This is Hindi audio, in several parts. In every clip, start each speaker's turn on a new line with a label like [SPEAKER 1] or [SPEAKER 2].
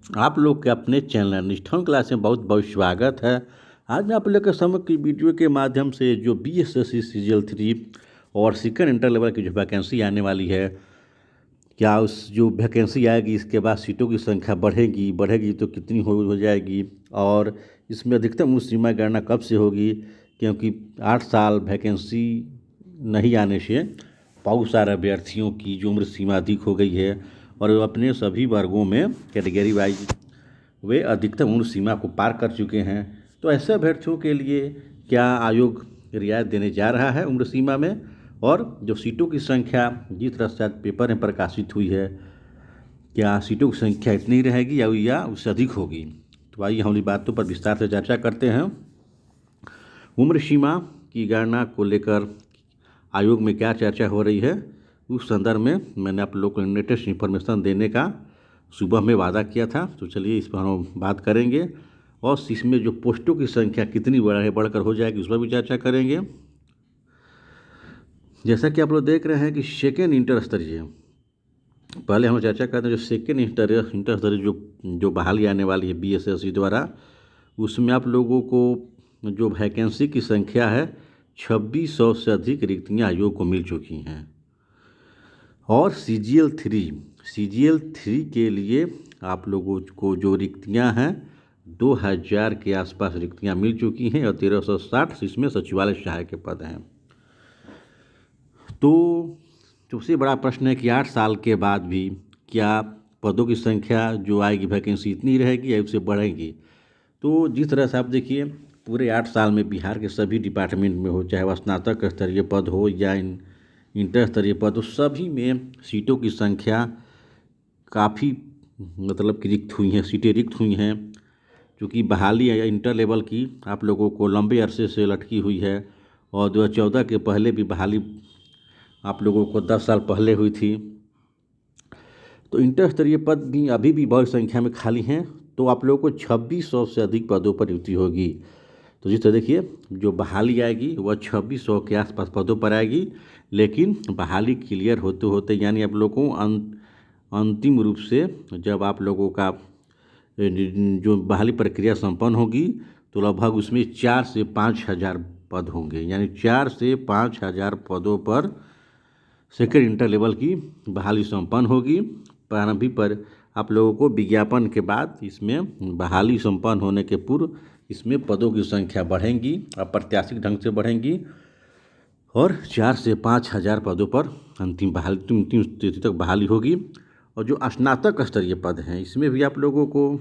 [SPEAKER 1] आप लोग के अपने चैनल निष्ठाऊं क्लास में बहुत बहुत स्वागत है। आज मैं आप लोग के समक्ष की वीडियो के माध्यम से जो बीएसएससी सीजीएल 3 और सेकंड इंटर लेवल की जो वैकेंसी आने वाली है, क्या उस जो वैकेंसी आएगी इसके बाद सीटों की संख्या बढ़ेगी तो कितनी हो जाएगी, और इसमें अधिकतम उम्र सीमा गणना कब से होगी, क्योंकि 8 साल वैकेंसी नहीं आने से बहुत सारे अभ्यर्थियों की जो उम्र सीमा अधिक हो गई है और वो अपने सभी वर्गों में कैटेगरी वाइज वे अधिकतम उम्र सीमा को पार कर चुके हैं। तो ऐसे अभ्यर्थियों के लिए क्या आयोग रियायत देने जा रहा है उम्र सीमा में, और जो सीटों की संख्या जिस तरह से आज पेपर में प्रकाशित हुई है, क्या सीटों की संख्या इतनी ही रहेगी या उससे अधिक होगी। तो आइए हम इस बातों पर विस्तार से चर्चा करते हैं। उम्र सीमा की गणना को लेकर आयोग में क्या चर्चा हो रही है, उस संदर्भ में मैंने आप लोगों को लेटेस्ट इन्फॉर्मेशन देने का सुबह में वादा किया था। तो चलिए इस पर हम बात करेंगे, और इसमें जो पोस्टों की संख्या कितनी बढ़कर हो जाएगी उस पर भी चर्चा करेंगे। जैसा कि आप लोग देख रहे हैं कि सेकेंड इंटर स्तरीय, पहले हम चर्चा करते हैं जो सेकेंड इंटर स्तरीय जो बहाली आने वाली है बीएसएससी द्वारा, उसमें आप लोगों को जो वैकेंसी की संख्या है 2600 से अधिक रिक्तियाँ आयोग को मिल चुकी हैं। और सीजीएल 3 के लिए आप लोगों को जो रिक्तियां हैं 2000 के आसपास रिक्तियां मिल चुकी हैं, और 1360 इसमें सचिवालय सहायक के पद हैं। तो सबसे बड़ा प्रश्न है कि 8 साल के बाद भी क्या पदों की संख्या जो आएगी वैकेंसी इतनी रहेगी या उससे बढ़ेगी। तो जिस तरह से आप देखिए पूरे 8 साल में बिहार के सभी डिपार्टमेंट में हो, चाहे वह स्नातक स्तरीय पद हो या इंटर स्तरीय पद, तो सभी में सीटों की संख्या काफ़ी मतलब कि रिक्त हुई हैं, सीटें रिक्त हुई हैं, क्योंकि बहाली या इंटर लेवल की आप लोगों को लंबे अरसे से लटकी हुई है, और 2014 के पहले भी बहाली आप लोगों को 10 साल पहले हुई थी। तो इंटर स्तरीय पद भी अभी भी बड़ी संख्या में खाली हैं, तो आप लोगों को 2600 से अधिक पदों पर नियुक्ति होगी। तो जिस तरह देखिए जो बहाली आएगी वह 2600 के आसपास पदों पर आएगी, लेकिन बहाली क्लियर होते होते यानी आप लोगों को अंतिम रूप से जब आप लोगों का जो बहाली प्रक्रिया संपन्न होगी तो लगभग उसमें 4 से 5 हज़ार पद होंगे, यानी 4 से 5 हज़ार पदों पर सेकेंड इंटर लेवल की बहाली संपन्न होगी। प्रारंभिक पर आप लोगों को विज्ञापन के बाद इसमें बहाली संपन्न होने के पूर्व इसमें पदों की संख्या बढ़ेंगी, अप्रत्याशित ढंग से बढ़ेंगी, और 4 से 5 हज़ार पदों पर अंतिम तिथि तक बहाली होगी। और जो स्नातक स्तरीय पद हैं इसमें भी आप लोगों को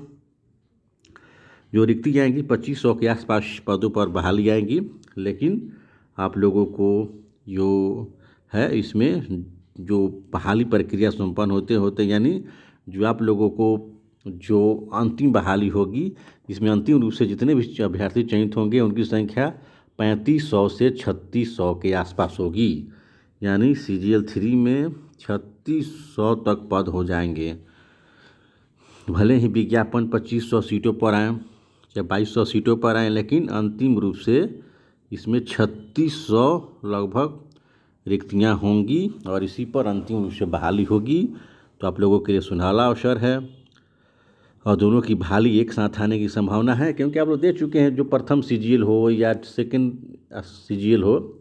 [SPEAKER 1] जो रिक्ति आएंगी 2500 के आसपास पदों पर बहाली आएंगी, लेकिन आप लोगों को जो है इसमें जो बहाली प्रक्रिया संपन्न होते होते यानी जो आप लोगों को जो अंतिम बहाली होगी, इसमें अंतिम रूप से जितने भी अभ्यर्थी चयनित होंगे उनकी संख्या 3500 से 3600 के आसपास होगी, यानी सीजीएल 3 में 3600 तक पद हो जाएंगे। भले ही विज्ञापन 2500 सीटों पर आए या 2200 सीटों पर आए, लेकिन अंतिम रूप से इसमें 3600 लगभग रिक्तियां होंगी, और इसी पर अंतिम रूप से बहाली होगी। तो आप लोगों के लिए सुनहरा अवसर है, और दोनों की बहाली एक साथ आने की संभावना है, क्योंकि आप लोग देख चुके हैं जो प्रथम सीजीएल हो या सेकंड सीजीएल हो,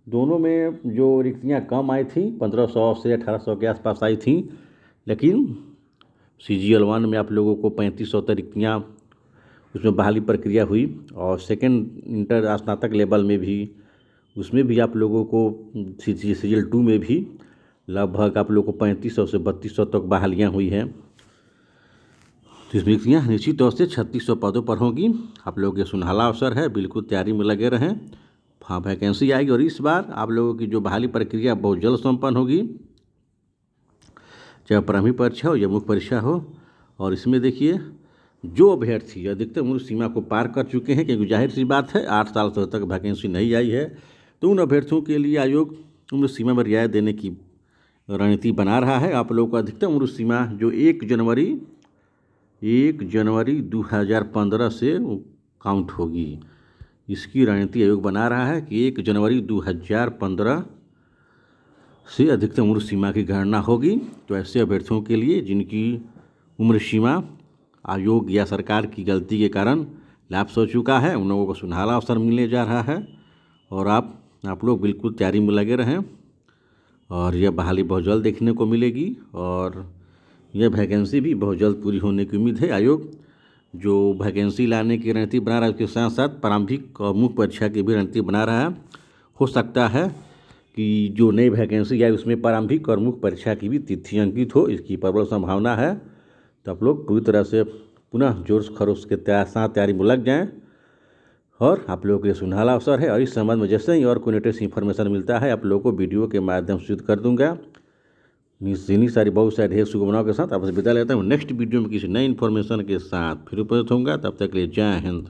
[SPEAKER 1] दोनों में जो रिक्तियां कम आई थी 1500 से 1800 के आसपास आई थी, लेकिन सीजीएल 1 में आप लोगों को 3500 तक रिक्तियाँ उसमें बहाली प्रक्रिया हुई, और सेकंड इंटर स्नातक लेवल में भी उसमें भी आप लोगों को सीजीएल 2 में भी लगभग आप लोगों को 3500 से 3200 तक बहालियाँ हुई हैं। तो इस रिक्तियाँ निश्चित तौर से 3600 पदों पर होंगी। आप लोगों के सुनहरा अवसर है, बिल्कुल तैयारी में लगे रहें। हाँ, वैकेंसी आएगी, और इस बार आप लोगों की जो बहाली प्रक्रिया बहुत जल्द संपन्न होगी, चाहे प्रारंभिक परीक्षा हो या मुख्य परीक्षा हो। और इसमें देखिए जो अभ्यर्थी अधिकतम उम्र सीमा को पार कर चुके हैं, क्योंकि जाहिर सी बात है 8 साल से तक वैकेंसी नहीं आई है, तो उन अभ्यर्थियों के लिए आयोग उम्र सीमा में रियायत देने की रणनीति बना रहा है। आप लोगों को अधिकतम उम्र सीमा जो 1 जनवरी 2015 से काउंट होगी, इसकी रणनीति आयोग बना रहा है कि 1 जनवरी 2015 से अधिकतम उम्र सीमा की गणना होगी। तो ऐसे अभ्यर्थियों के लिए जिनकी उम्र सीमा आयोग या सरकार की गलती के कारण लैप्स हो चुका है, उन लोगों को सुनहरा अवसर मिलने जा रहा है। और आप लोग बिल्कुल तैयारी में लगे रहें और यह बहाली बहुत जल्द देखने को मिलेगी और यह वैकेंसी भी बहुत जल्द पूरी होने की उम्मीद है। आयोग जो वैकेंसी लाने की रणनीति बना रहा है, उसके साथ साथ प्रारंभिक और मुख्य परीक्षा की भी रणनीति बना रहा है। हो सकता है कि जो नई वैकेंसी आए उसमें प्रारंभिक और मुख्य परीक्षा की भी तिथि अंकित हो, इसकी प्रबल संभावना है। तो आप लोग पूरी तरह से पुनः जोश खरोश के साथ तैयारी में लग जाएं और आप लोगों के लिए सुनहरा अवसर है। और इस संबंध में जैसे ही और कोई लेटेस्ट इन्फॉर्मेशन मिलता है आप लोगों को वीडियो के माध्यम से सूचित कर दूंगा। इतनी सारी बहुत सारी ढेर शुभकामनाओं के साथ आपसे विदा लेता हूँ। नेक्स्ट वीडियो में किसी नई इन्फॉर्मेशन के साथ फिर उपस्थित होऊंगा। तब तक के लिए जय हिंद।